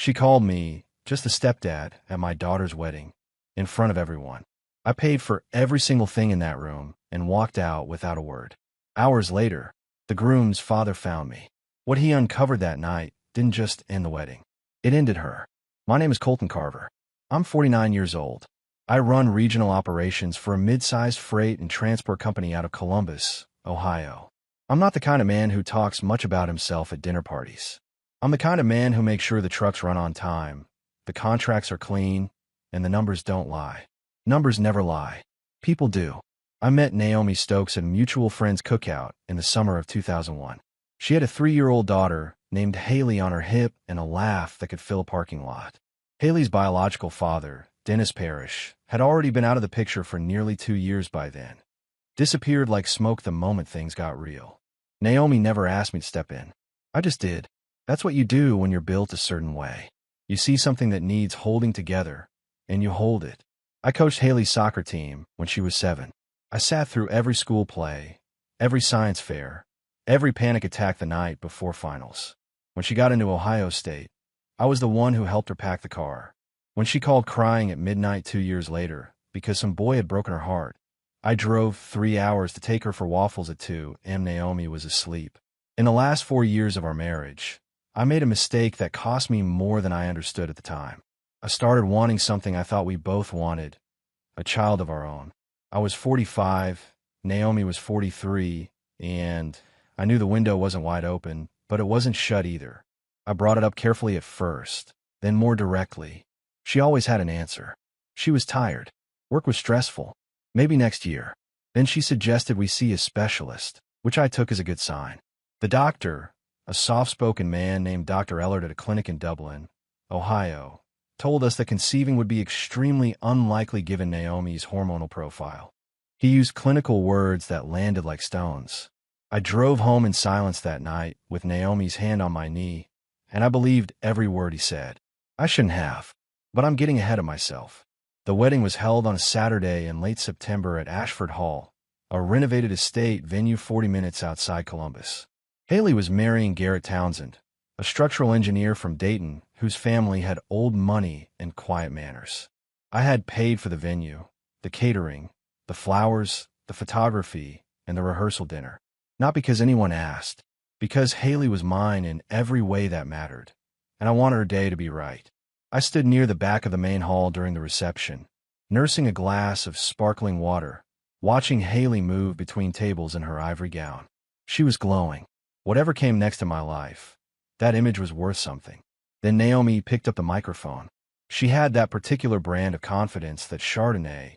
She called me just the stepdad at my daughter's wedding, in front of everyone. I paid for every single thing in that room and walked out without a word. Hours later, the groom's father found me. What he uncovered that night didn't just end the wedding. It ended her. My name is Colton Carver. I'm 49 years old. I run regional operations for a mid-sized freight and transport company out of Columbus, Ohio. I'm not the kind of man who talks much about himself at dinner parties. I'm the kind of man who makes sure the trucks run on time, the contracts are clean, and the numbers don't lie. Numbers never lie. People do. I met Naomi Stokes at a mutual friend's cookout in the summer of 2001. She had a 3-year-old daughter named Haley on her hip and a laugh that could fill a parking lot. Haley's biological father, Dennis Parrish, had already been out of the picture for nearly 2 years by then. Disappeared like smoke the moment things got real. Naomi never asked me to step in. I just did. That's what you do when you're built a certain way. You see something that needs holding together, and you hold it. I coached Haley's soccer team when she was 7. I sat through every school play, every science fair, every panic attack the night before finals. When she got into Ohio State, I was the one who helped her pack the car. When she called crying at midnight 2 years later because some boy had broken her heart, I drove 3 hours to take her for waffles at 2 a.m. Naomi was asleep. In the last 4 years of our marriage, I made a mistake that cost me more than I understood at the time. I started wanting something I thought we both wanted, a child of our own. I was 45, Naomi was 43, and I knew the window wasn't wide open, but it wasn't shut either. I brought it up carefully at first, then more directly. She always had an answer. She was tired. Work was stressful. Maybe next year. Then she suggested we see a specialist, which I took as a good sign. The doctor, a soft-spoken man named Dr. Ellard at a clinic in Dublin, Ohio, told us that conceiving would be extremely unlikely given Naomi's hormonal profile. He used clinical words that landed like stones. I drove home in silence that night with Naomi's hand on my knee, and I believed every word he said. I shouldn't have, but I'm getting ahead of myself. The wedding was held on a Saturday in late September at Ashford Hall, a renovated estate venue 40 minutes outside Columbus. Haley was marrying Garrett Townsend, a structural engineer from Dayton whose family had old money and quiet manners. I had paid for the venue, the catering, the flowers, the photography, and the rehearsal dinner. Not because anyone asked, because Haley was mine in every way that mattered, and I wanted her day to be right. I stood near the back of the main hall during the reception, nursing a glass of sparkling water, watching Haley move between tables in her ivory gown. She was glowing. Whatever came next in my life, that image was worth something. Then Naomi picked up the microphone. She had that particular brand of confidence that Chardonnay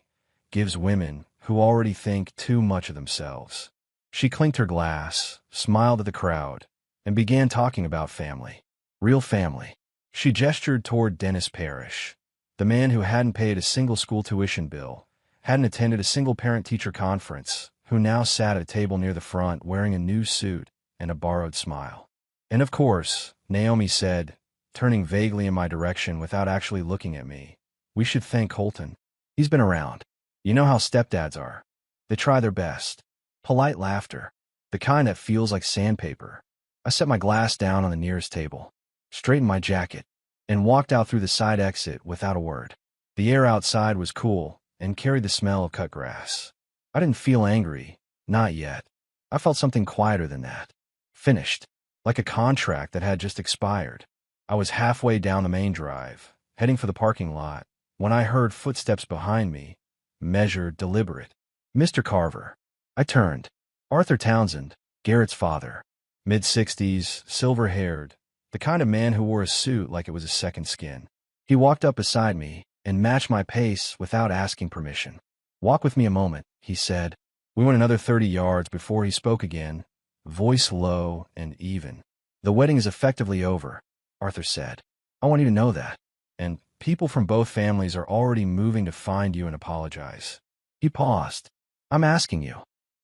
gives women who already think too much of themselves. She clinked her glass, smiled at the crowd, and began talking about family. Real family. She gestured toward Dennis Parrish, the man who hadn't paid a single school tuition bill, hadn't attended a single parent-teacher conference, who now sat at a table near the front wearing a new suit and a borrowed smile. And of course, Naomi said, turning vaguely in my direction without actually looking at me, we should thank Colton. He's been around. You know how stepdads are. They try their best. Polite laughter. The kind that feels like sandpaper. I set my glass down on the nearest table, straightened my jacket, and walked out through the side exit without a word. The air outside was cool and carried the smell of cut grass. I didn't feel angry. Not yet. I felt something quieter than that. Finished. Like a contract that had just expired. I was halfway down the main drive, heading for the parking lot, when I heard footsteps behind me, measured, deliberate. Mr. Carver. I turned. Arthur Townsend, Garrett's father. Mid-60s, silver-haired, the kind of man who wore a suit like it was a second skin. He walked up beside me and matched my pace without asking permission. Walk with me a moment, he said. We went another 30 yards before he spoke again, voice low and even. The wedding is effectively over, Arthur said. I want you to know that. And people from both families are already moving to find you and apologize. He paused. I'm asking you.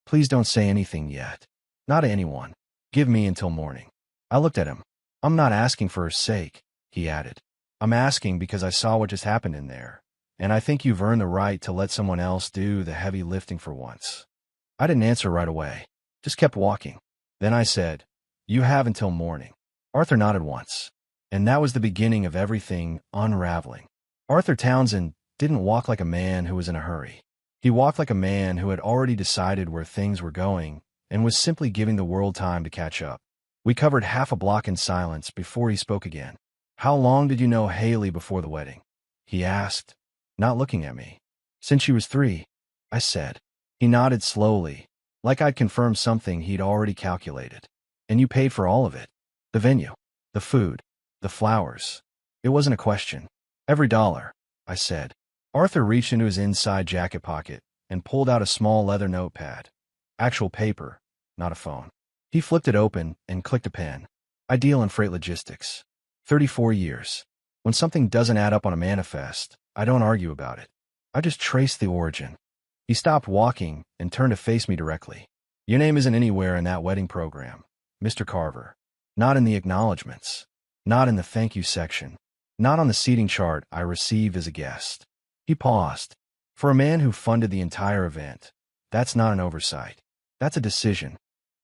Please don't say anything yet. Not to anyone. Give me until morning. I looked at him. I'm not asking for her sake, he added. I'm asking because I saw what just happened in there, and I think you've earned the right to let someone else do the heavy lifting for once. I didn't answer right away, just kept walking. Then I said, you have until morning. Arthur nodded once. And that was the beginning of everything unraveling. Arthur Townsend didn't walk like a man who was in a hurry. He walked like a man who had already decided where things were going and was simply giving the world time to catch up. We covered half a block in silence before he spoke again. "How long did you know Haley before the wedding?" he asked, not looking at me. "Since she was 3, I said. He nodded slowly, like I'd confirmed something he'd already calculated. "And you paid for all of it? The venue, the food, the flowers?" It wasn't a question. "Every dollar," I said. Arthur reached into his inside jacket pocket and pulled out a small leather notepad. Actual paper, not a phone. He flipped it open and clicked a pen. "I deal in freight logistics. 34 years. When something doesn't add up on a manifest, I don't argue about it. I just trace the origin." He stopped walking and turned to face me directly. "Your name isn't anywhere in that wedding program, Mr. Carver. Not in the acknowledgments. Not in the thank you section. Not on the seating chart I received as a guest." He paused. "For a man who funded the entire event, that's not an oversight. That's a decision."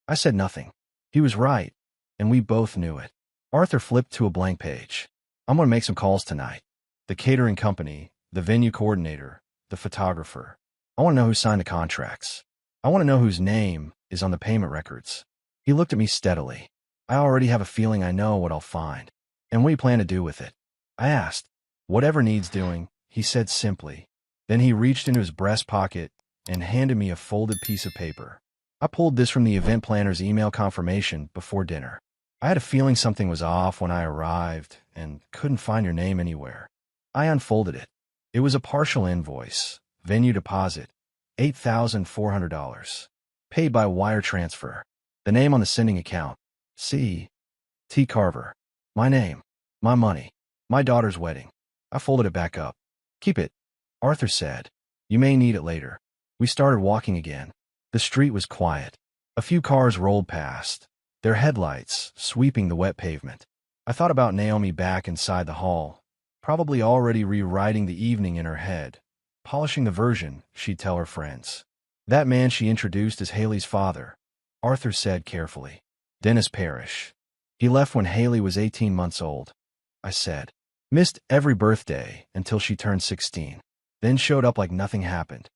I said nothing. He was right, and we both knew it. Arthur flipped to a blank page. "I'm going to make some calls tonight. The catering company, the venue coordinator, the photographer. I want to know who signed the contracts. I want to know whose name is on the payment records." He looked at me steadily. "I already have a feeling I know what I'll find. And what do you plan to do with it?" I asked. "Whatever needs doing," he said simply. Then he reached into his breast pocket and handed me a folded piece of paper. "I pulled this from the event planner's email confirmation before dinner. I had a feeling something was off when I arrived and couldn't find your name anywhere." I unfolded it. It was a partial invoice, venue deposit, $8,400, paid by wire transfer. The name on the sending account, C. T. Carver. My name, my money, my daughter's wedding. I folded it back up. "Keep it," Arthur said. "You may need it later." We started walking again. The street was quiet. A few cars rolled past, their headlights sweeping the wet pavement. I thought about Naomi back inside the hall, probably already rewriting the evening in her head, polishing the version she'd tell her friends. "That man she introduced as Haley's father," Arthur said carefully. "Dennis Parrish. He left when Haley was 18 months old," I said. "Missed every birthday until she turned 16. Then showed up like nothing happened."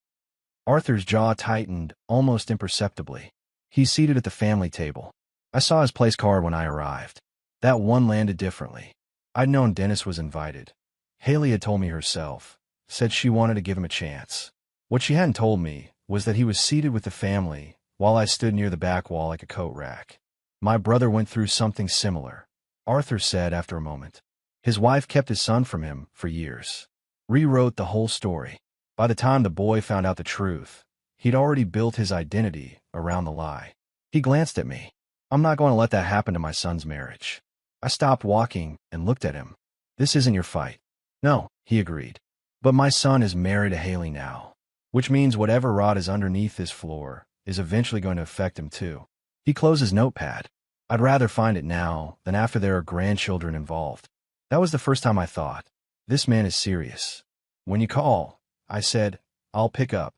Arthur's jaw tightened almost imperceptibly. He's seated at the family table. I saw his place card when I arrived. That one landed differently. I'd known Dennis was invited. Haley had told me herself, said she wanted to give him a chance. What she hadn't told me was that he was seated with the family while I stood near the back wall like a coat rack. "My brother went through something similar," Arthur said after a moment. "His wife kept his son from him for years. Rewrote the whole story. By the time the boy found out the truth, he'd already built his identity around the lie." He glanced at me. "I'm not going to let that happen to my son's marriage." I stopped walking and looked at him. "This isn't your fight." "No," he agreed. "But my son is married to Haley now, which means whatever rot is underneath this floor is eventually going to affect him too." He closed his notepad. "I'd rather find it now than after there are grandchildren involved." That was the first time I thought, this man is serious. "When you call," I said, "I'll pick up."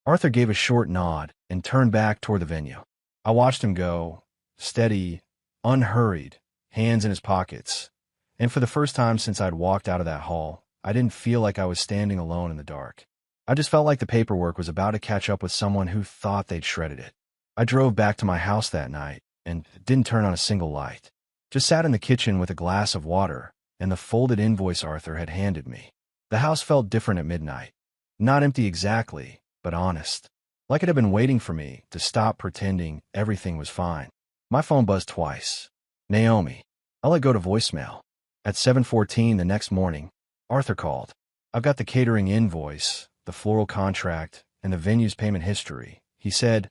Arthur gave a short nod and turned back toward the venue. I watched him go, steady, unhurried, hands in his pockets. And for the first time since I'd walked out of that hall, I didn't feel like I was standing alone in the dark. I just felt like the paperwork was about to catch up with someone who thought they'd shredded it. I drove back to my house that night and didn't turn on a single light. Just sat in the kitchen with a glass of water and the folded invoice Arthur had handed me. The house felt different at midnight. Not empty exactly, but honest. Like it had been waiting for me to stop pretending everything was fine. My phone buzzed twice. "Naomi." I let go to voicemail. At 7:14 the next morning, Arthur called. "I've got the catering invoice, the floral contract, and the venue's payment history," he said.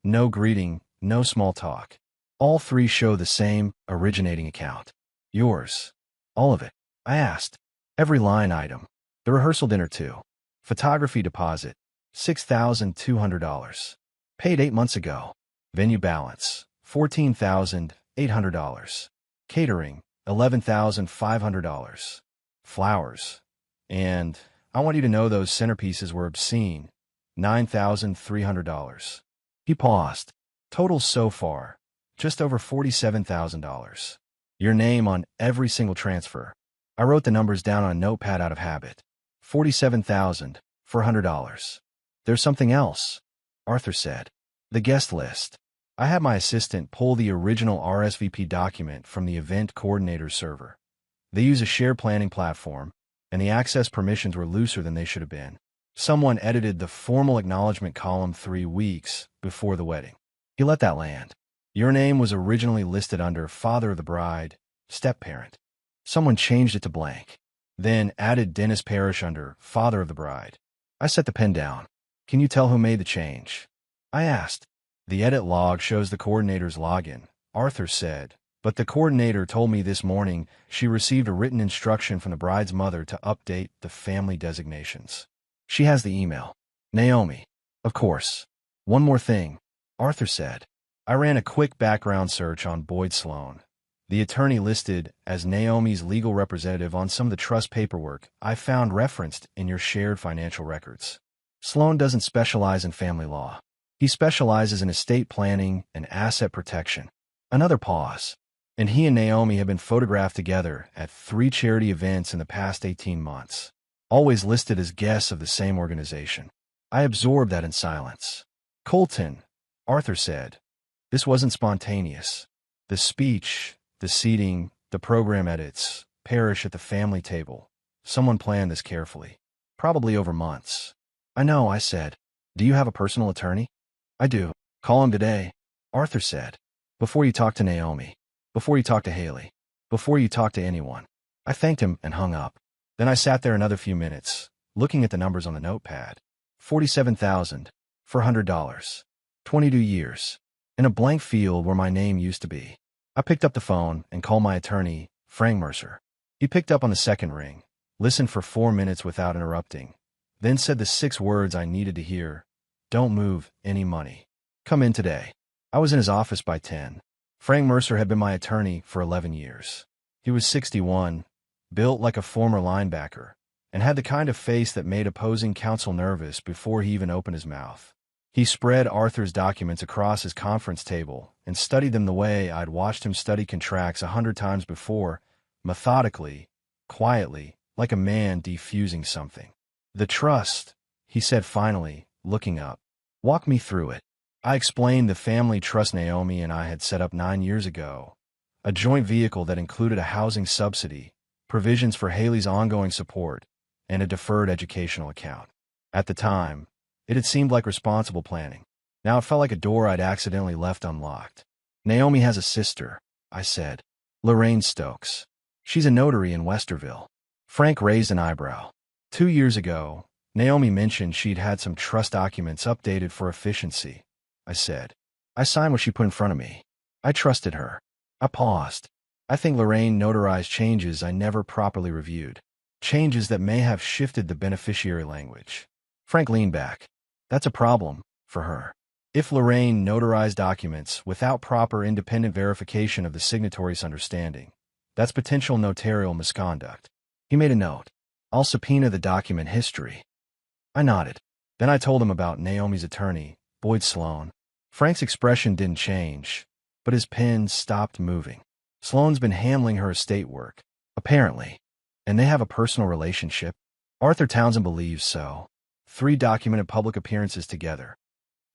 No greeting, no small talk. "All three show the same originating account. Yours." "All of it?" I asked. "Every line item. The rehearsal dinner too. Photography deposit, $6,200. Paid 8 months ago. Venue balance, $14,800. Catering, $11,500. Flowers. And I want you to know those centerpieces were obscene. $9,300. He paused. Total so far, just over $47,000. Your name on every single transfer. I wrote the numbers down on a notepad out of habit. $47,400. There's something else, Arthur said. The guest list. I had my assistant pull the original RSVP document from the event coordinator's server. They use a shared planning platform, and the access permissions were looser than they should have been. Someone edited the formal acknowledgement column 3 weeks before the wedding. He let that land. Your name was originally listed under father of the bride, step-parent. Someone changed it to blank, then added Dennis Parrish under father of the bride. I set the pen down. Can you tell who made the change? I asked. The edit log shows the coordinator's login, Arthur said, but the coordinator told me this morning she received a written instruction from the bride's mother to update the family designations. She has the email. Naomi. Of course. One more thing, Arthur said. I ran a quick background search on Boyd Sloan, the attorney listed as Naomi's legal representative on some of the trust paperwork I found referenced in your shared financial records. Sloan doesn't specialize in family law. He specializes in estate planning and asset protection. Another pause. And he and Naomi have been photographed together at 3 charity events in the past 18 months, always listed as guests of the same organization. I absorbed that in silence. Colton, Arthur said. This wasn't spontaneous. The speech, the seating, the program edits, Parrish at the family table. Someone planned this carefully. Probably over months. I know, I said. Do you have a personal attorney? I do. Call him today, Arthur said. Before you talk to Naomi. Before you talk to Haley. Before you talk to anyone. I thanked him and hung up. Then I sat there another few minutes, looking at the numbers on the notepad. $47,400. 22 years. In a blank field where my name used to be. I picked up the phone and called my attorney, Frank Mercer. He picked up on the second ring, listened for 4 minutes without interrupting, then said the 6 words I needed to hear. Don't move any money. Come in today. I was in his office by 10. Frank Mercer had been my attorney for 11 years. He was 61, built like a former linebacker, and had the kind of face that made opposing counsel nervous before he even opened his mouth. He spread Arthur's documents across his conference table and studied them the way I'd watched him study contracts 100 times before, methodically, quietly, like a man defusing something. The trust, he said finally, looking up. Walk me through it. I explained the family trust Naomi and I had set up 9 years ago, a joint vehicle that included a housing subsidy, provisions for Haley's ongoing support, and a deferred educational account. At the time, it had seemed like responsible planning. Now it felt like a door I'd accidentally left unlocked. Naomi has a sister, I said. Lorraine Stokes. She's a notary in Westerville. Frank raised an eyebrow. 2 years ago, Naomi mentioned she'd had some trust documents updated for efficiency, I said. I signed what she put in front of me. I trusted her. I paused. I think Lorraine notarized changes I never properly reviewed. Changes that may have shifted the beneficiary language. Frank leaned back. That's a problem for her. If Lorraine notarized documents without proper independent verification of the signatory's understanding, that's potential notarial misconduct. He made a note. I'll subpoena the document history. I nodded. Then I told him about Naomi's attorney, Boyd Sloan. Frank's expression didn't change, but his pen stopped moving. Sloan's been handling her estate work, apparently, and they have a personal relationship. Arthur Townsend believes so. 3 documented public appearances together.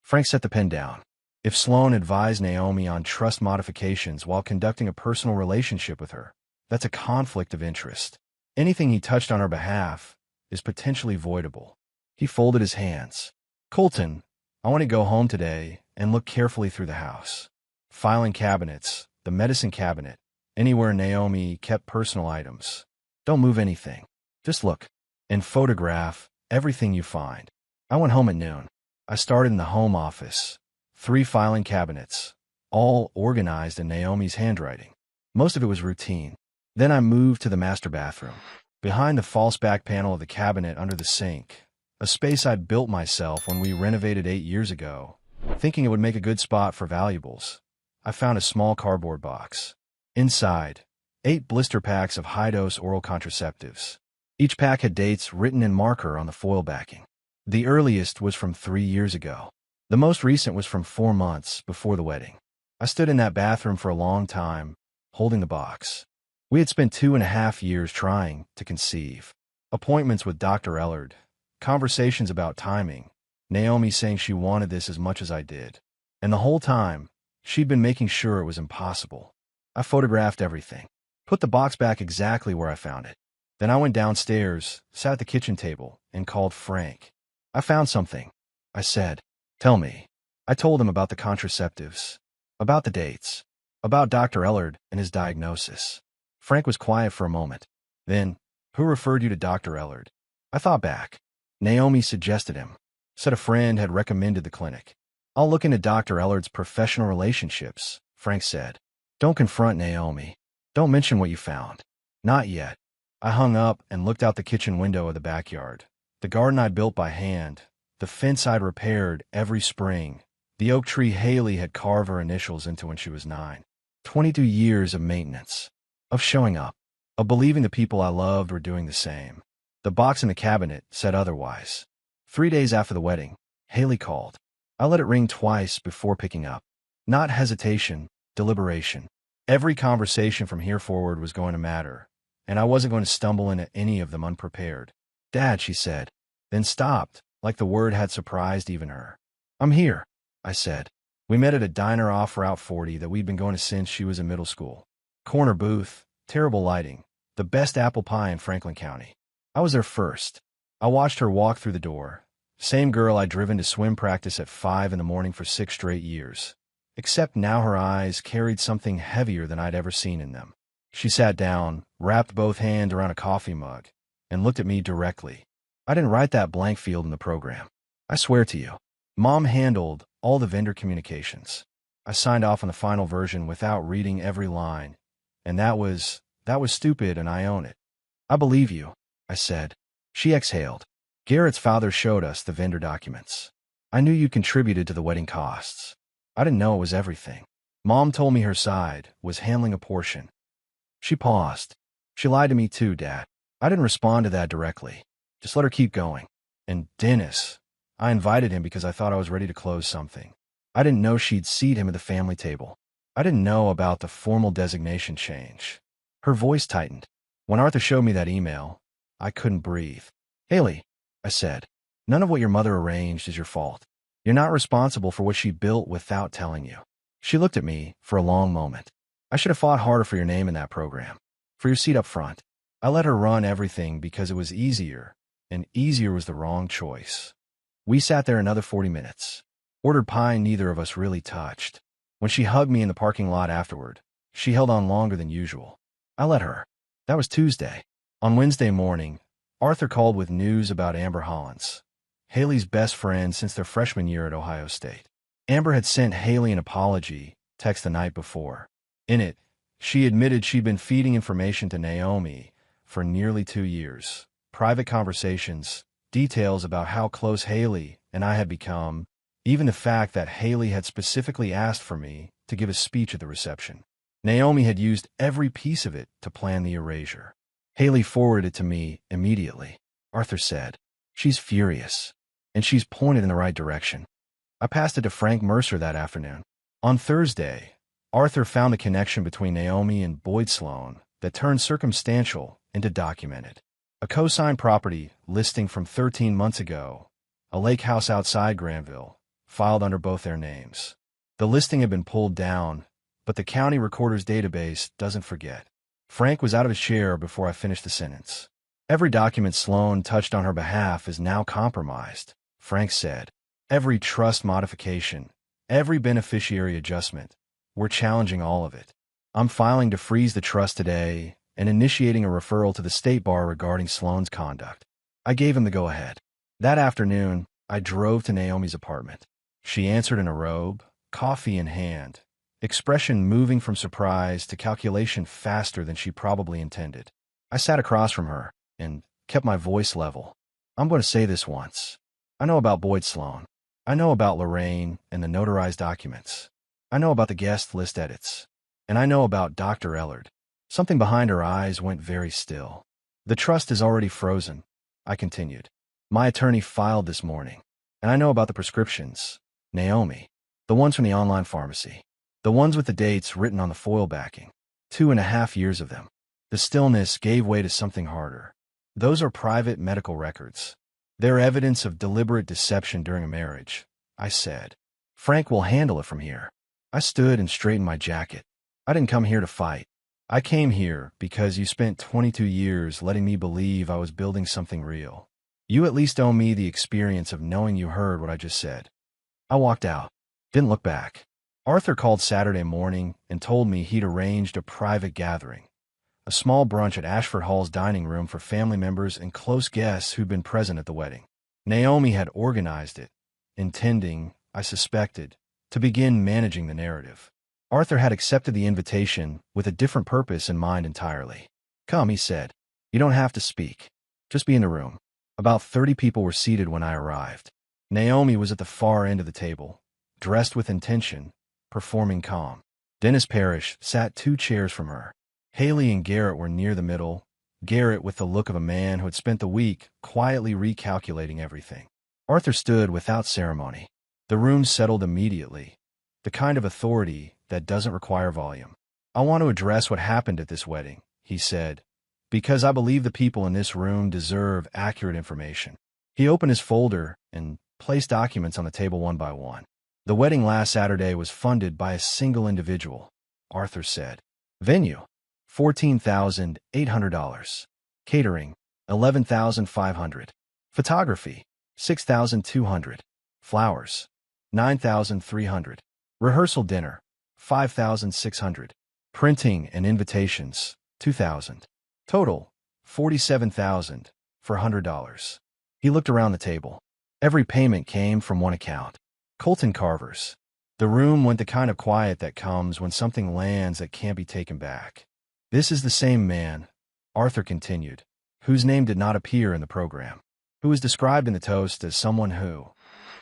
Frank set the pen down. If Sloan advised Naomi on trust modifications while conducting a personal relationship with her, that's a conflict of interest. Anything he touched on her behalf is potentially voidable. He folded his hands. Colton, I want to go home today and look carefully through the house. Filing cabinets, the medicine cabinet, anywhere Naomi kept personal items. Don't move anything. Just look and photograph everything you find. I went home at noon. I started in the home office. 3 filing cabinets, all organized in Naomi's handwriting. Most of it was routine. Then I moved to the master bathroom. Behind the false back panel of the cabinet under the sink, a space I'd built myself when we renovated 8 years ago, thinking it would make a good spot for valuables, I found a small cardboard box. Inside, 8 blister packs of high-dose oral contraceptives. Each pack had dates written in marker on the foil backing. The earliest was from 3 years ago. The most recent was from 4 months before the wedding. I stood in that bathroom for a long time, holding the box. We had spent 2.5 years trying to conceive. Appointments with Dr. Ellard, conversations about timing, Naomi saying she wanted this as much as I did. And the whole time, she'd been making sure it was impossible. I photographed everything, put the box back exactly where I found it. Then I went downstairs, sat at the kitchen table, and called Frank. I found something, I said. Tell me. I told him about the contraceptives, about the dates, about Dr. Ellard and his diagnosis. Frank was quiet for a moment. Then, who referred you to Dr. Ellard? I thought back. Naomi suggested him. Said a friend had recommended the clinic. I'll look into Dr. Ellard's professional relationships, Frank said. Don't confront Naomi. Don't mention what you found. Not yet. I hung up and looked out the kitchen window of the backyard. The garden I'd built by hand, the fence I'd repaired every spring, the oak tree Haley had carved her initials into when she was 9. 22 years of maintenance, of showing up, of believing the people I loved were doing the same. The box in the cabinet said otherwise. 3 days after the wedding, Haley called. I let it ring twice before picking up. Not hesitation, deliberation. Every conversation from here forward was going to matter, and I wasn't going to stumble into any of them unprepared. Dad, she said, then stopped, like the word had surprised even her. I'm here, I said. We met at a diner off Route 40 that we'd been going to since she was in middle school. Corner booth, terrible lighting, the best apple pie in Franklin County. I was there first. I watched her walk through the door. Same girl I'd driven to swim practice at 5 in the morning for 6 straight years. Except now her eyes carried something heavier than I'd ever seen in them. She sat down, wrapped both hands around a coffee mug, and looked at me directly. I didn't write that blank field in the program. I swear to you. Mom handled all the vendor communications. I signed off on the final version without reading every line, and that was stupid, and I own it. I believe you, I said. She exhaled. Garrett's father showed us the vendor documents. I knew you contributed to the wedding costs. I didn't know it was everything. Mom told me her side was handling a portion. She paused. She lied to me too, Dad. I didn't respond to that directly. Just let her keep going. And Dennis, I invited him because I thought I was ready to close something. I didn't know she'd seat him at the family table. I didn't know about the formal designation change. Her voice tightened. When Arthur showed me that email, I couldn't breathe. Haley, I said, none of what your mother arranged is your fault. You're not responsible for what she built without telling you. She looked at me for a long moment. I should have fought harder for your name in that program, for your seat up front. I let her run everything because it was easier, and easier was the wrong choice. We sat there another 40 minutes. Ordered pie neither of us really touched. When she hugged me in the parking lot afterward, she held on longer than usual. I let her. That was Tuesday. On Wednesday morning, Arthur called with news about Amber Hollins, Haley's best friend since their freshman year at Ohio State. Amber had sent Haley an apology text the night before. In it, she admitted she'd been feeding information to Naomi for nearly 2 years. Private conversations, details about how close Haley and I had become, even the fact that Haley had specifically asked for me to give a speech at the reception. Naomi had used every piece of it to plan the erasure. Haley forwarded it to me immediately. Arthur said, she's furious, and she's pointed in the right direction. I passed it to Frank Mercer that afternoon. On Thursday, Arthur found a connection between Naomi and Boyd Sloan that turned circumstantial into documented. A co-signed property listing from 13 months ago, a lake house outside Granville, filed under both their names. The listing had been pulled down, but the county recorder's database doesn't forget. Frank was out of his chair before I finished the sentence. Every document Sloan touched on her behalf is now compromised, Frank said. Every trust modification, every beneficiary adjustment, we're challenging all of it. I'm filing to freeze the trust today and initiating a referral to the state bar regarding Sloan's conduct. I gave him the go-ahead. That afternoon, I drove to Naomi's apartment. She answered in a robe, coffee in hand, expression moving from surprise to calculation faster than she probably intended. I sat across from her and kept my voice level. I'm going to say this once. I know about Boyd Sloan. I know about Lorraine and the notarized documents. I know about the guest list edits. And I know about Dr. Ellard. Something behind her eyes went very still. The trust is already frozen, I continued. My attorney filed this morning. And I know about the prescriptions. Naomi. The ones from the online pharmacy. The ones with the dates written on the foil backing. 2.5 years of them. The stillness gave way to something harder. Those are private medical records. They're evidence of deliberate deception during a marriage, I said. Frank will handle it from here. I stood and straightened my jacket. I didn't come here to fight. I came here because you spent 22 years letting me believe I was building something real. You at least owe me the experience of knowing you heard what I just said. I walked out. Didn't look back. Arthur called Saturday morning and told me he'd arranged a private gathering, a small brunch at Ashford Hall's dining room for family members and close guests who'd been present at the wedding. Naomi had organized it, intending, I suspected, to begin managing the narrative. Arthur had accepted the invitation with a different purpose in mind entirely. Come, he said. You don't have to speak. Just be in the room. About 30 people were seated when I arrived. Naomi was at the far end of the table, dressed with intention, performing calm. Dennis Parrish sat 2 chairs from her. Haley and Garrett were near the middle, Garrett with the look of a man who had spent the week quietly recalculating everything. Arthur stood without ceremony. The room settled immediately, the kind of authority that doesn't require volume. I want to address what happened at this wedding, he said, because I believe the people in this room deserve accurate information. He opened his folder and placed documents on the table one by one. The wedding last Saturday was funded by a single individual, Arthur said. Venue, $14,800. Catering, $11,500. Photography, $6,200. Flowers, $9,300. Rehearsal dinner, $5,600. Printing and invitations, $2,000. Total, $47,000 for $100. He looked around the table. Every payment came from one account. Colton Carver's. The room went the kind of quiet that comes when something lands that can't be taken back. This is the same man, Arthur continued, whose name did not appear in the program, who was described in the toast as someone who,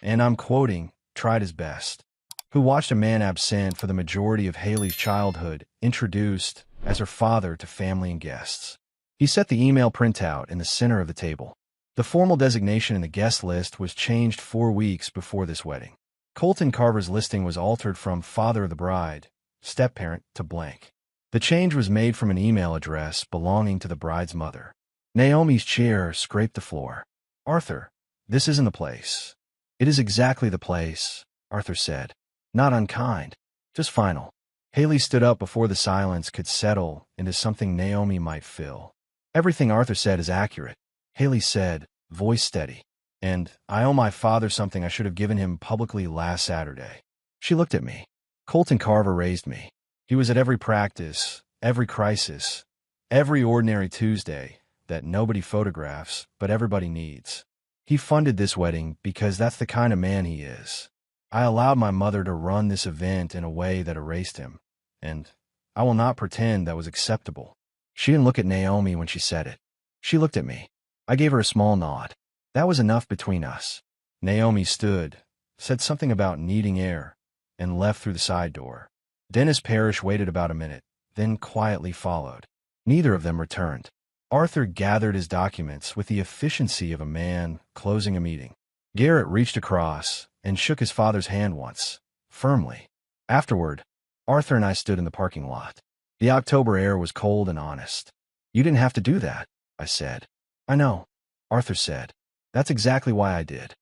and I'm quoting, tried his best, who watched a man absent for the majority of Haley's childhood introduced as her father to family and guests. He set the email printout in the center of the table. The formal designation in the guest list was changed 4 weeks before this wedding. Colton Carver's listing was altered from father of the bride, step-parent, to blank. The change was made from an email address belonging to the bride's mother. Naomi's chair scraped the floor. Arthur, this isn't the place. It is exactly the place, Arthur said. Not unkind, just final. Haley stood up before the silence could settle into something Naomi might fill. Everything Arthur said is accurate, Haley said, voice steady. And I owe my father something I should have given him publicly last Saturday. She looked at me. Colton Carver raised me. He was at every practice, every crisis, every ordinary Tuesday that nobody photographs, but everybody needs. He funded this wedding because that's the kind of man he is. I allowed my mother to run this event in a way that erased him, and I will not pretend that was acceptable. She didn't look at Naomi when she said it. She looked at me. I gave her a small nod. That was enough between us. Naomi stood, said something about needing air, and left through the side door. Dennis Parrish waited about a minute, then quietly followed. Neither of them returned. Arthur gathered his documents with the efficiency of a man closing a meeting. Garrett reached across and shook his father's hand once, firmly. Afterward, Arthur and I stood in the parking lot. The October air was cold and honest. You didn't have to do that, I said. I know, Arthur said. That's exactly why I did.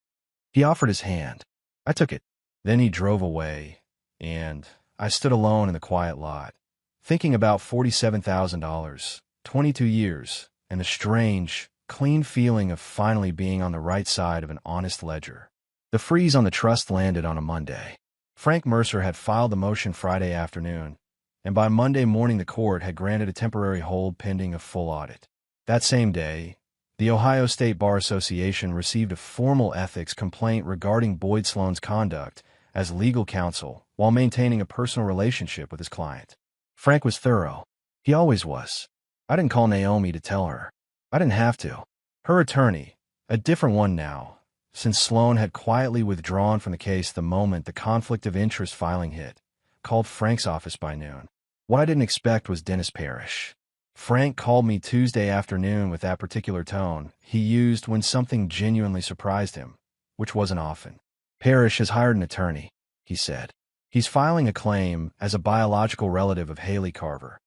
He offered his hand. I took it. Then he drove away, and I stood alone in the quiet lot, thinking about $47,000, 22 years, and the strange, clean feeling of finally being on the right side of an honest ledger. The freeze on the trust landed on a Monday. Frank Mercer had filed the motion Friday afternoon, and by Monday morning the court had granted a temporary hold pending a full audit. That same day, the Ohio State Bar Association received a formal ethics complaint regarding Boyd Sloan's conduct as legal counsel while maintaining a personal relationship with his client. Frank was thorough. He always was. I didn't call Naomi to tell her. I didn't have to. Her attorney, a different one now, since Sloan had quietly withdrawn from the case the moment the conflict of interest filing hit, called Frank's office by noon. What I didn't expect was Dennis Parrish. Frank called me Tuesday afternoon with that particular tone he used when something genuinely surprised him, which wasn't often. Parrish has hired an attorney, he said. He's filing a claim as a biological relative of Haley Carver,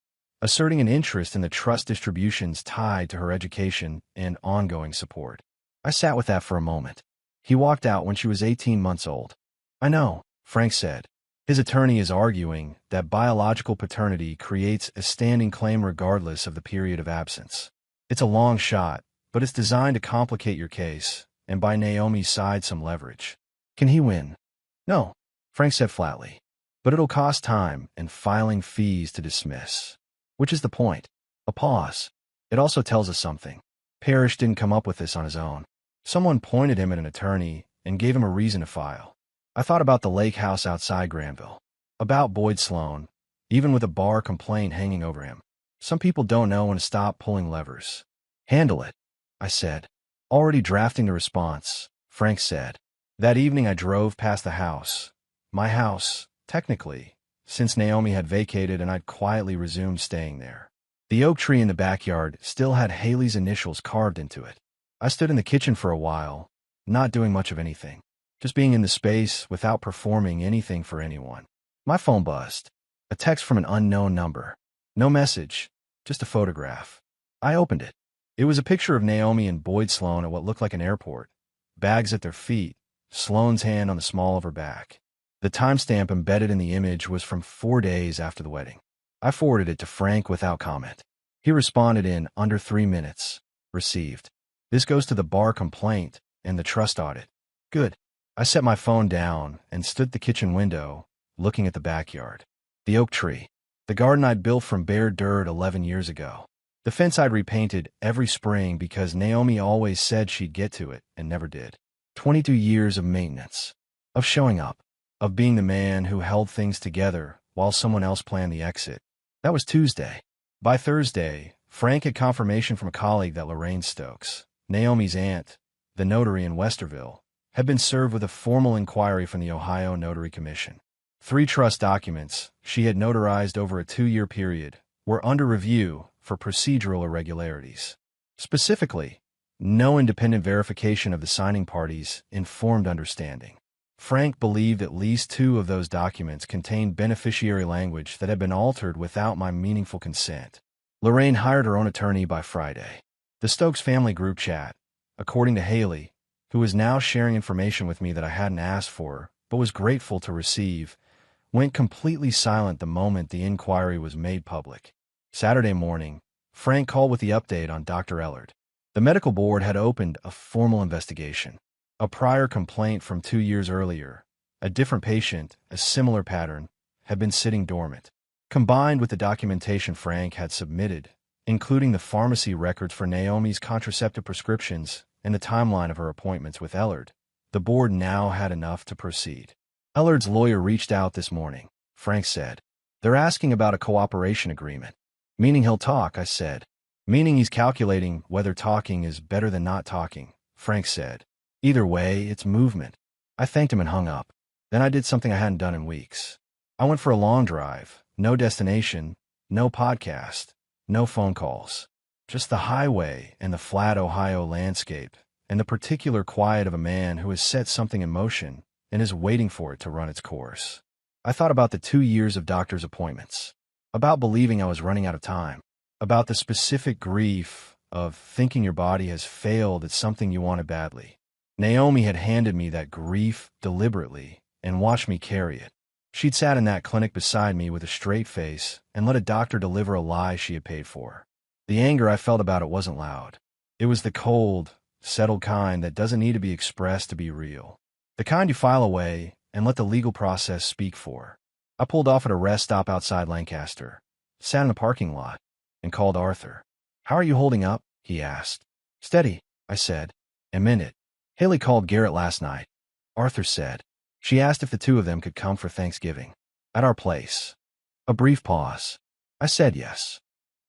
asserting an interest in the trust distributions tied to her education and ongoing support. I sat with that for a moment. He walked out when she was 18 months old. I know, Frank said. His attorney is arguing that biological paternity creates a standing claim regardless of the period of absence. It's a long shot, but it's designed to complicate your case and buy Naomi's side some leverage. Can he win? No, Frank said flatly. But it'll cost time and filing fees to dismiss. Which is the point. A pause. It also tells us something. Parrish didn't come up with this on his own. Someone pointed him at an attorney and gave him a reason to file. I thought about the lake house outside Granville. About Boyd Sloan, even with a bar complaint hanging over him. Some people don't know when to stop pulling levers. Handle it, I said. Already drafting the response, Frank said. That evening I drove past the house. My house, technically, since Naomi had vacated and I'd quietly resumed staying there. The oak tree in the backyard still had Haley's initials carved into it. I stood in the kitchen for a while, not doing much of anything. Just being in the space without performing anything for anyone. My phone buzzed. A text from an unknown number. No message, just a photograph. I opened it. It was a picture of Naomi and Boyd Sloan at what looked like an airport. Bags at their feet, Sloan's hand on the small of her back. The timestamp embedded in the image was from 4 days after the wedding. I forwarded it to Frank without comment. He responded in under 3 minutes. Received. This goes to the bar complaint and the trust audit. Good. I set my phone down and stood at the kitchen window, looking at the backyard. The oak tree. The garden I'd built from bare dirt 11 years ago. The fence I'd repainted every spring because Naomi always said she'd get to it and never did. 22 years of maintenance. Of showing up. Of being the man who held things together while someone else planned the exit. That was Tuesday. By Thursday, Frank had confirmation from a colleague that Lorraine Stokes, Naomi's aunt, the notary in Westerville, had been served with a formal inquiry from the Ohio Notary Commission. 3 trust documents she had notarized over a 2-year period were under review for procedural irregularities. Specifically, no independent verification of the signing parties' informed understanding. Frank believed at least 2 of those documents contained beneficiary language that had been altered without my meaningful consent. Lorraine hired her own attorney by Friday. The Stokes family group chat, according to Haley, who was now sharing information with me that I hadn't asked for but was grateful to receive, went completely silent the moment the inquiry was made public. Saturday morning, Frank called with the update on Dr. Ellard. The medical board had opened a formal investigation. A prior complaint from 2 years earlier, a different patient, a similar pattern, had been sitting dormant. Combined with the documentation Frank had submitted, including the pharmacy records for Naomi's contraceptive prescriptions and the timeline of her appointments with Ellard, the board now had enough to proceed. Ellard's lawyer reached out this morning, Frank said. They're asking about a cooperation agreement. Meaning he'll talk, I said. Meaning he's calculating whether talking is better than not talking, Frank said. Either way, it's movement. I thanked him and hung up. Then I did something I hadn't done in weeks. I went for a long drive, no destination, no podcast, no phone calls. Just the highway and the flat Ohio landscape, and the particular quiet of a man who has set something in motion and is waiting for it to run its course. I thought about the 2 years of doctor's appointments, about believing I was running out of time, about the specific grief of thinking your body has failed at something you wanted badly. Naomi had handed me that grief deliberately and watched me carry it. She'd sat in that clinic beside me with a straight face and let a doctor deliver a lie she had paid for. The anger I felt about it wasn't loud. It was the cold, settled kind that doesn't need to be expressed to be real. The kind you file away and let the legal process speak for. I pulled off at a rest stop outside Lancaster, sat in a parking lot, and called Arthur. "How are you holding up?" he asked. "Steady," I said, and meant it. "Haley called Garrett last night," Arthur said. "She asked if the 2 of them could come for Thanksgiving. At our place." A brief pause. I said yes.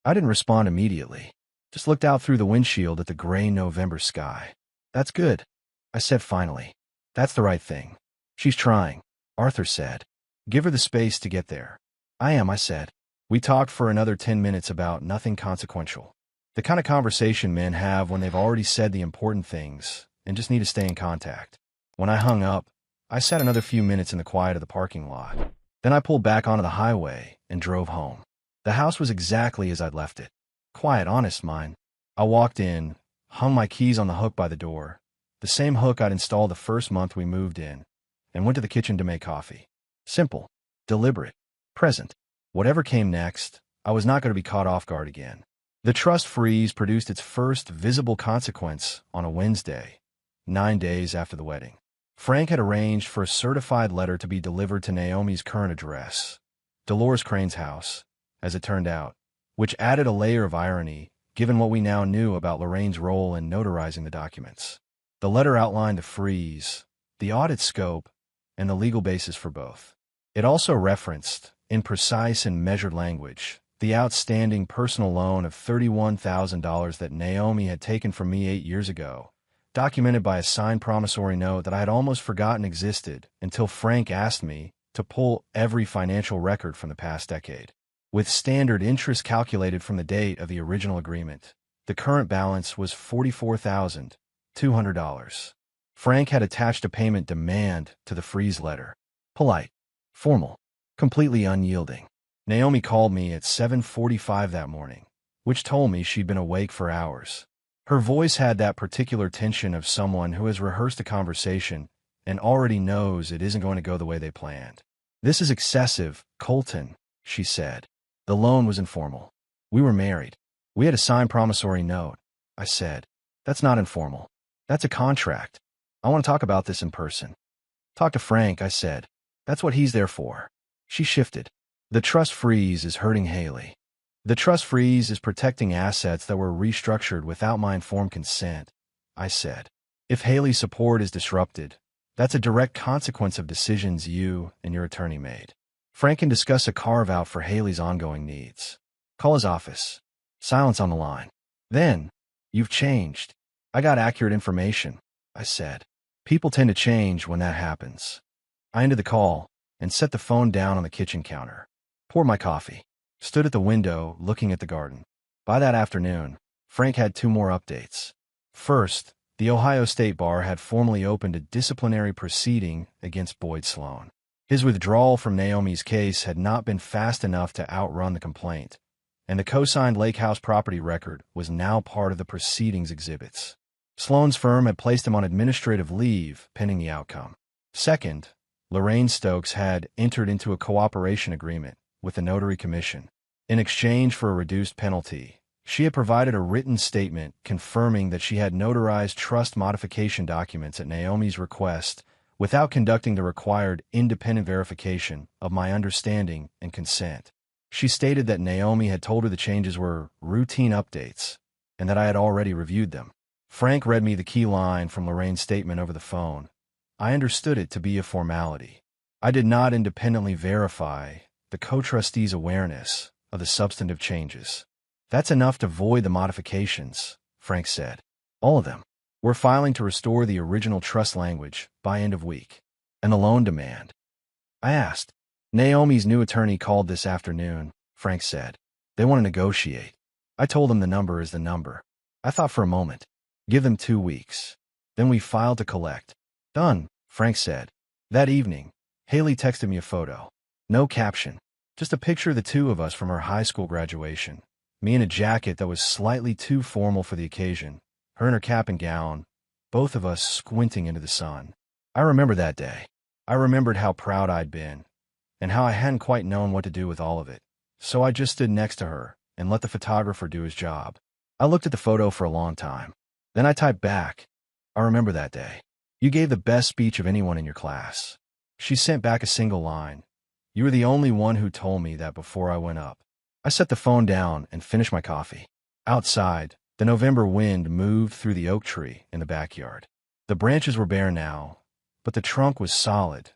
I didn't respond immediately. Just looked out through the windshield at the gray November sky. "That's good," I said finally. "That's the right thing. She's trying," Arthur said. "Give her the space to get there." "I am," I said. We talked for another 10 minutes about nothing consequential. The kind of conversation men have when they've already said the important things and just need to stay in contact. When I hung up, I sat another few minutes in the quiet of the parking lot. Then I pulled back onto the highway and drove home. The house was exactly as I'd left it. Quiet, honest mine. I walked in, hung my keys on the hook by the door, the same hook I'd installed the first month we moved in, and went to the kitchen to make coffee. Simple, deliberate, present. Whatever came next, I was not going to be caught off guard again. The trust freeze produced its first visible consequence on a Wednesday, 9 days after the wedding. Frank had arranged for a certified letter to be delivered to Naomi's current address, Dolores Crane's house, as it turned out, which added a layer of irony given what we now knew about Lorraine's role in notarizing the documents. The letter outlined the freeze, the audit scope, and the legal basis for both. It also referenced, in precise and measured language, the outstanding personal loan of $31,000 that Naomi had taken from me 8 years ago, documented by a signed promissory note that I had almost forgotten existed until Frank asked me to pull every financial record from the past decade. With standard interest calculated from the date of the original agreement, the current balance was $44,200. Frank had attached a payment demand to the freeze letter. Polite, formal, completely unyielding. Naomi called me at 7:45 that morning, which told me she'd been awake for hours. Her voice had that particular tension of someone who has rehearsed a conversation and already knows it isn't going to go the way they planned. "This is excessive, Colton," she said. "The loan was informal. We were married. We had a signed promissory note." I said, "That's not informal. That's a contract. I want to talk about this in person." "Talk to Frank," I said. "That's what he's there for." She shifted. "The trust freeze is hurting Haley. The trust freeze is protecting assets that were restructured without my informed consent," I said. "If Haley's support is disrupted, that's a direct consequence of decisions you and your attorney made. Frank can discuss a carve-out for Haley's ongoing needs. Call his office." Silence on the line. "Then, you've changed." "I got accurate information," I said. "People tend to change when that happens." I ended the call and set the phone down on the kitchen counter. Poured my coffee. Stood at the window looking at the garden. By that afternoon, Frank had 2 more updates. First, the Ohio State Bar had formally opened a disciplinary proceeding against Boyd Sloan. His withdrawal from Naomi's case had not been fast enough to outrun the complaint, and the co-signed Lake House property record was now part of the proceedings exhibits. Sloan's firm had placed him on administrative leave pending the outcome. Second, Lorraine Stokes had entered into a cooperation agreement with the Notary Commission. In exchange for a reduced penalty, she had provided a written statement confirming that she had notarized trust modification documents at Naomi's request without conducting the required independent verification of my understanding and consent. She stated that Naomi had told her the changes were routine updates and that I had already reviewed them. Frank read me the key line from Lorraine's statement over the phone. I understood it to be a formality. I did not independently verify the co-trustee's awareness of the substantive changes. "That's enough to void the modifications," Frank said. "All of them. We're filing to restore the original trust language by end of week." "And the loan demand?" I asked. "Naomi's new attorney called this afternoon," Frank said. "They want to negotiate." I told them the number is the number. I thought for a moment. Give them 2 weeks. Then we filed to collect. "Done," Frank said. That evening, Haley texted me a photo. No caption. Just a picture of the 2 of us from our high school graduation. Me in a jacket that was slightly too formal for the occasion. Her in her cap and gown. Both of us squinting into the sun. I remember that day. I remembered how proud I'd been, and how I hadn't quite known what to do with all of it. So I just stood next to her and let the photographer do his job. I looked at the photo for a long time. Then I typed back, "I remember that day. You gave the best speech of anyone in your class." She sent back a single line. "You were the only one who told me that before I went up." I set the phone down and finished my coffee. Outside, the November wind moved through the oak tree in the backyard. The branches were bare now, but the trunk was solid,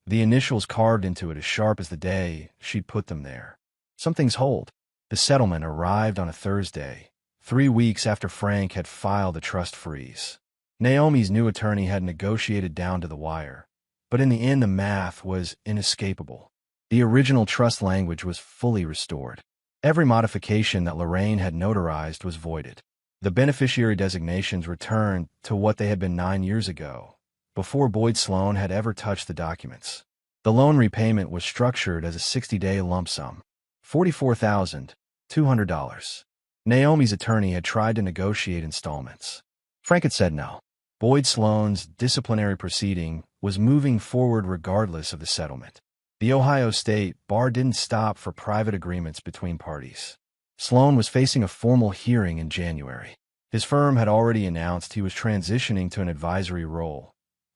the initials carved into it as sharp as the day she'd put them there. Some things hold. The settlement arrived on a Thursday, 3 weeks after Frank had filed the trust freeze. Naomi's new attorney had negotiated down to the wire, but in the end the math was inescapable. The original trust language was fully restored. Every modification that Lorraine had notarized was voided. The beneficiary designations returned to what they had been 9 years ago, before Boyd Sloan had ever touched the documents. The loan repayment was structured as a 60-day lump sum. $44,200. Naomi's attorney had tried to negotiate installments. Frank had said no. Boyd Sloan's disciplinary proceeding was moving forward regardless of the settlement. The Ohio State Bar didn't stop for private agreements between parties. Sloan was facing a formal hearing in January. His firm had already announced he was transitioning to an advisory role,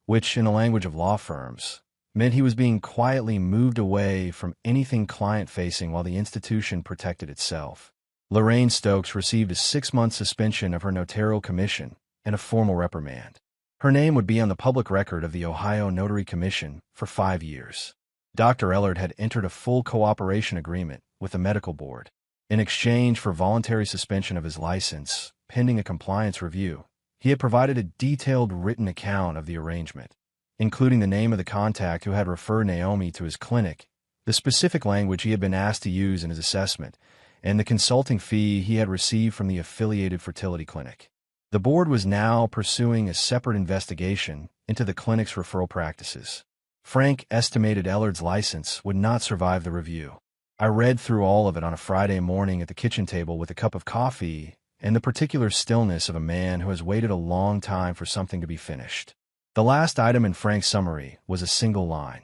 which, in the language of law firms, meant he was being quietly moved away from anything client-facing while the institution protected itself. Lorraine Stokes received a 6-month suspension of her notarial commission and a formal reprimand. Her name would be on the public record of the Ohio Notary Commission for 5 years. Dr. Ellard had entered a full cooperation agreement with the medical board. In exchange for voluntary suspension of his license, pending a compliance review, he had provided a detailed written account of the arrangement, including the name of the contact who had referred Naomi to his clinic, the specific language he had been asked to use in his assessment, and the consulting fee he had received from the affiliated fertility clinic. The board was now pursuing a separate investigation into the clinic's referral practices. Frank estimated Ellard's license would not survive the review. I read through all of it on a Friday morning at the kitchen table with a cup of coffee and the particular stillness of a man who has waited a long time for something to be finished. The last item in Frank's summary was a single line.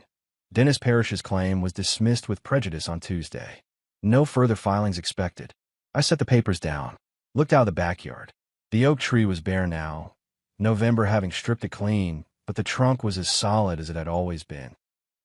Dennis Parrish's claim was dismissed with prejudice on Tuesday. No further filings expected. I set the papers down, looked out the backyard. The oak tree was bare now, November having stripped it clean, but the trunk was as solid as it had always been.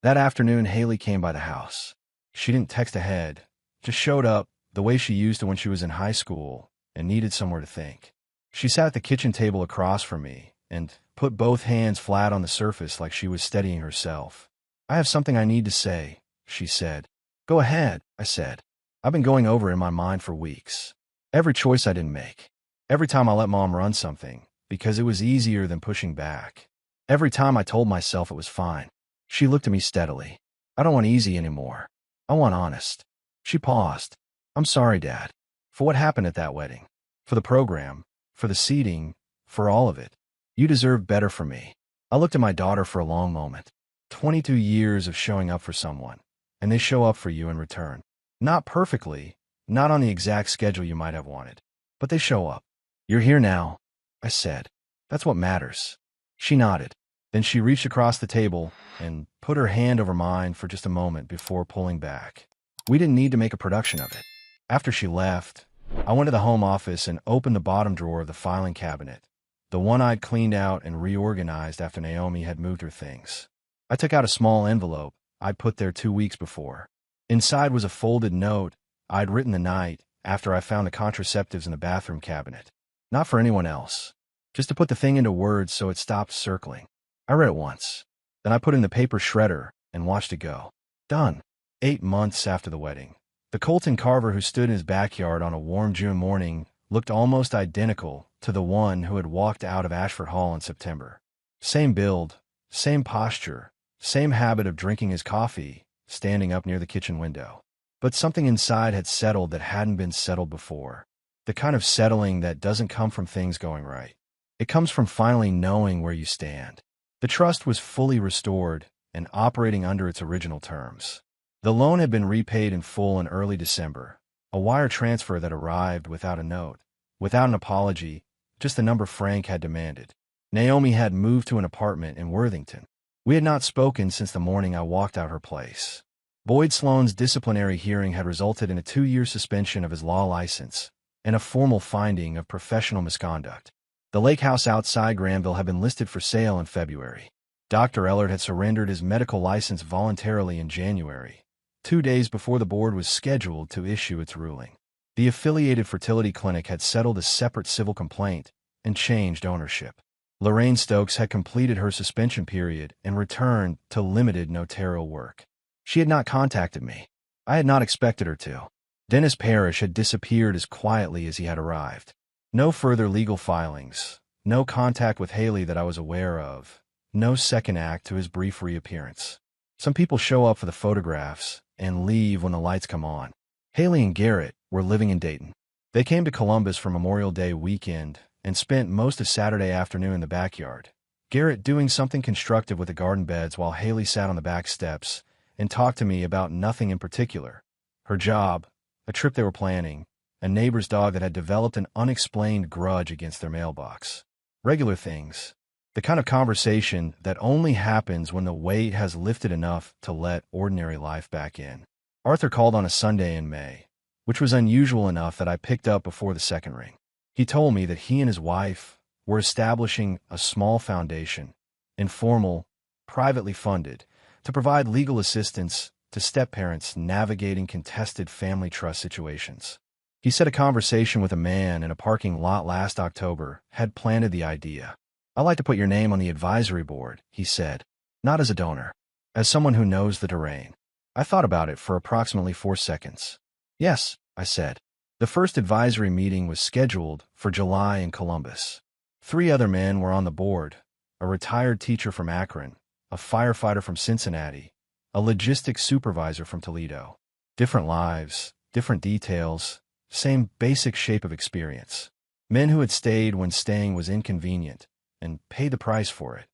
That afternoon, Haley came by the house. She didn't text ahead, just showed up the way she used to when she was in high school and needed somewhere to think. She sat at the kitchen table across from me and put both hands flat on the surface like she was steadying herself. "I have something I need to say," she said. "Go ahead," I said. "I've been going over it in my mind for weeks. Every choice I didn't make. Every time I let Mom run something, because it was easier than pushing back. Every time I told myself it was fine." She looked at me steadily. "I don't want easy anymore. I want honest." She paused. "I'm sorry, Dad, for what happened at that wedding. For the program, for the seating, for all of it. You deserve better from me." I looked at my daughter for a long moment. 22 years of showing up for someone, and they show up for you in return. Not perfectly, not on the exact schedule you might have wanted, but they show up. "You're here now," I said. "That's what matters." She nodded. Then she reached across the table and put her hand over mine for just a moment before pulling back. We didn't need to make a production of it. After she left, I went to the home office and opened the bottom drawer of the filing cabinet, the one I'd cleaned out and reorganized after Naomi had moved her things. I took out a small envelope I'd put there 2 weeks before. Inside was a folded note I'd written the night after I found the contraceptives in the bathroom cabinet. Not for anyone else, just to put the thing into words so it stopped circling. I read it once. Then I put it in the paper shredder and watched it go. Done. 8 months after the wedding. The Colton Carver who stood in his backyard on a warm June morning looked almost identical to the one who had walked out of Ashford Hall in September. Same build, same posture, same habit of drinking his coffee, standing up near the kitchen window. But something inside had settled that hadn't been settled before. The kind of settling that doesn't come from things going right. It comes from finally knowing where you stand. The trust was fully restored and operating under its original terms. The loan had been repaid in full in early December, a wire transfer that arrived without a note, without an apology, just the number Frank had demanded. Naomi had moved to an apartment in Worthington. We had not spoken since the morning I walked out her place. Boyd Sloan's disciplinary hearing had resulted in a 2-year suspension of his law license and a formal finding of professional misconduct. The lake house outside Granville had been listed for sale in February. Dr. Ellard had surrendered his medical license voluntarily in January, 2 days before the board was scheduled to issue its ruling. The affiliated fertility clinic had settled a separate civil complaint and changed ownership. Lorraine Stokes had completed her suspension period and returned to limited notarial work. She had not contacted me. I had not expected her to. Dennis Parrish had disappeared as quietly as he had arrived. No further legal filings, no contact with Haley that I was aware of, no second act to his brief reappearance. Some people show up for the photographs and leave when the lights come on. Haley and Garrett were living in Dayton. They came to Columbus for Memorial Day weekend and spent most of Saturday afternoon in the backyard, Garrett doing something constructive with the garden beds while Haley sat on the back steps and talked to me about nothing in particular, her job, a trip they were planning, a neighbor's dog that had developed an unexplained grudge against their mailbox. Regular things. The kind of conversation that only happens when the weight has lifted enough to let ordinary life back in. Arthur called on a Sunday in May, which was unusual enough that I picked up before the second ring. He told me that he and his wife were establishing a small foundation, informal, privately funded, to provide legal assistance to step-parents navigating contested family trust situations. He said a conversation with a man in a parking lot last October had planted the idea. "I'd like to put your name on the advisory board," he said, "not as a donor, as someone who knows the terrain." I thought about it for approximately 4 seconds. "Yes," I said. The first advisory meeting was scheduled for July in Columbus. 3 other men were on the board: a retired teacher from Akron, a firefighter from Cincinnati, a logistics supervisor from Toledo. Different lives, different details, same basic shape of experience. Men who had stayed when staying was inconvenient and paid the price for it,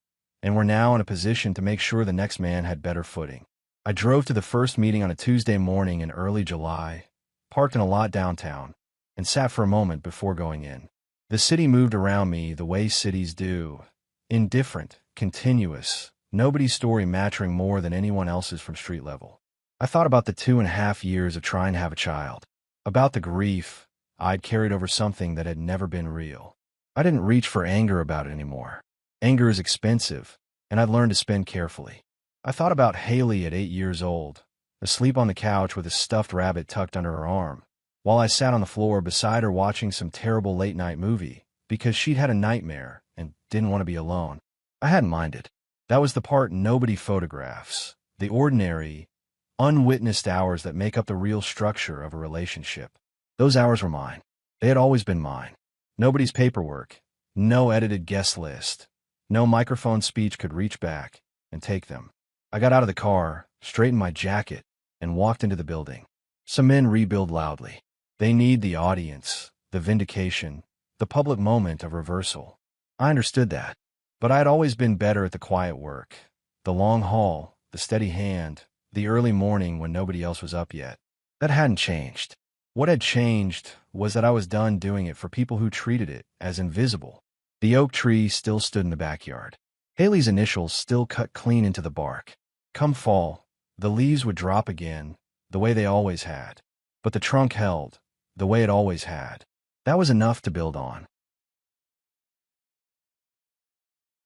and were now in a position to make sure the next man had better footing. I drove to the first meeting on a Tuesday morning in early July, parked in a lot downtown, and sat for a moment before going in. The city moved around me the way cities do, indifferent, continuous, nobody's story mattering more than anyone else's from street level. I thought about the 2.5 years of trying to have a child, about the grief I'd carried over something that had never been real. I didn't reach for anger about it anymore. Anger is expensive, and I'd learned to spend carefully. I thought about Haley at 8 years old, asleep on the couch with a stuffed rabbit tucked under her arm, while I sat on the floor beside her watching some terrible late-night movie because she'd had a nightmare and didn't want to be alone. I hadn't minded. That was the part nobody photographs, the ordinary, unwitnessed hours that make up the real structure of a relationship. Those hours were mine. They had always been mine. Nobody's paperwork, no edited guest list, no microphone speech could reach back and take them. I got out of the car, straightened my jacket, and walked into the building. Some men rebuild loudly. They need the audience, the vindication, the public moment of reversal. I understood that, but I had always been better at the quiet work, the long haul, the steady hand, the early morning when nobody else was up yet. That hadn't changed. What had changed was that I was done doing it for people who treated it as invisible. The oak tree still stood in the backyard. Haley's initials still cut clean into the bark. Come fall, the leaves would drop again, the way they always had. But the trunk held, the way it always had. That was enough to build on.